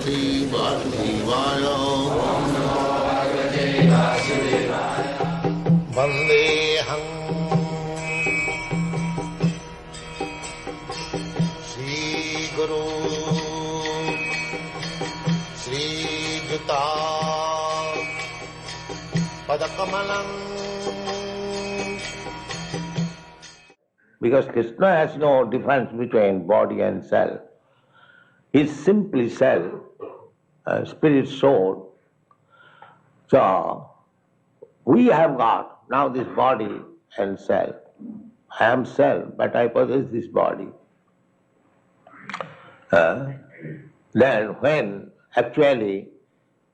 Bhagavate Vasudevaya. Vandeham Shri Guru Shri Juta Padakamalam. Because Krishna has no difference between body and self. He is simply self, spirit, soul. So, we have got now this body and self. I am self, but I possess this body. Then when actually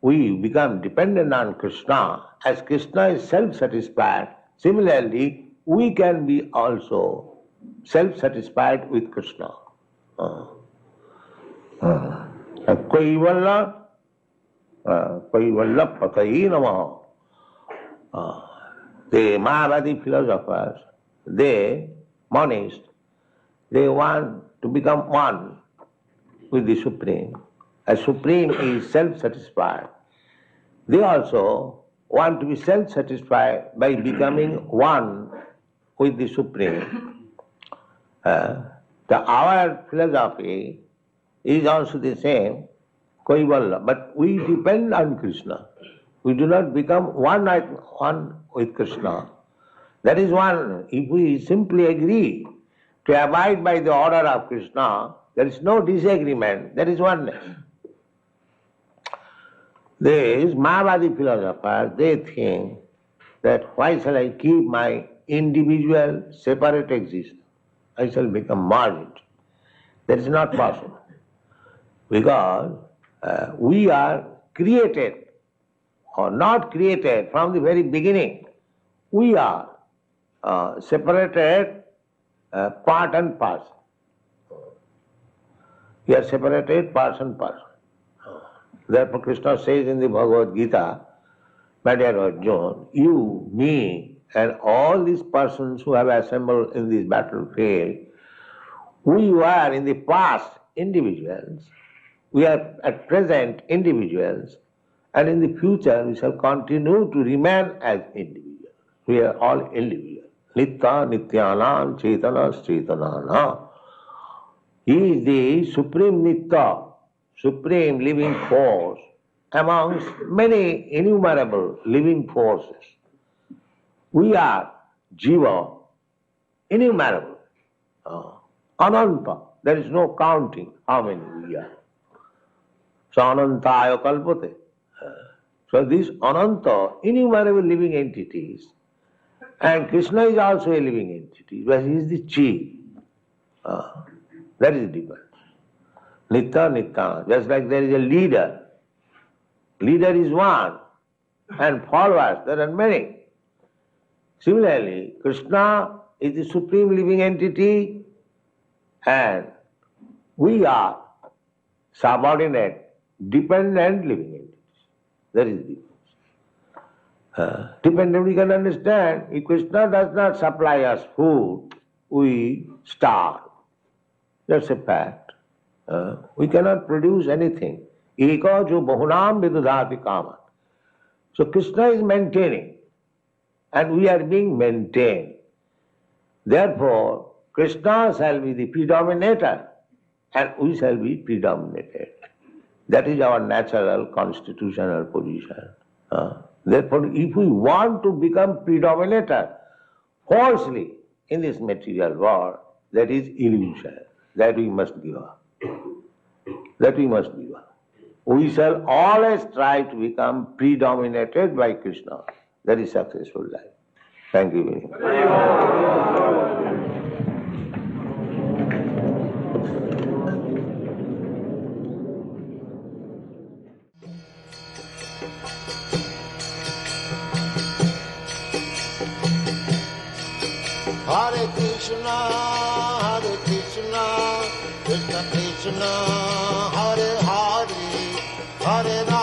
we become dependent on Krishna, as Krishna is self-satisfied, similarly we can be also self-satisfied with Krishna. Kaivalla Patayi Namaha. The Mayavadi philosophers, they, monists, they want to become one with the Supreme. As Supreme is self-satisfied, they also want to be self-satisfied by becoming one with the Supreme. Our philosophy is also the same, Kaivalla, but we depend on Krishna. We do not become one with Krishna. That is one. If we simply agree to abide by the order of Krishna, there is no disagreement, there is oneness. These Mayavadi philosophers, they think that why shall I keep my individual separate existence? I shall become merged. That is not possible. Because we are created or not created from the very beginning. We are separated part and parcel. We are separated part and parcel. Therefore Krishna says in the Bhagavad Gita, my dear Arjuna, you, me, and all these persons who have assembled in this battlefield, we were in the past individuals, we are at present individuals, and in the future we shall continue to remain as individuals. We are all individuals. Nitya Nityanam Chetana Chetanana. He is the Supreme Nitya, Supreme living force amongst many innumerable living forces. We are Jiva, innumerable, Ananta. There is no counting how many we are. So Anantaya Kalpate. So these Ananta, innumerable living entities, and Krishna is also a living entity, but he is the Chi. That is the difference. Nitya Nitya. Just like there is a leader. Leader is one, and followers there are many. Similarly, Krishna is the supreme living entity, and we are subordinate, dependent living entities. That is the difference. Dependent we can understand. If Krishna does not supply us food, we starve. That's a fact. We cannot produce anything. Eka jo bahunam vidudhati kamat. So Krishna is maintaining, and we are being maintained. Therefore, Krishna shall be the predominator, and we shall be predominated. That is our natural constitutional position. Therefore, if we want to become predominator falsely in this material world, that is illusion. That we must give up. That we must give up. We shall always try to become predominated by Krishna. That is successful life. Thank you very much. Hare Krishna, Krishna Krishna, Hare Hare, Hare Rama.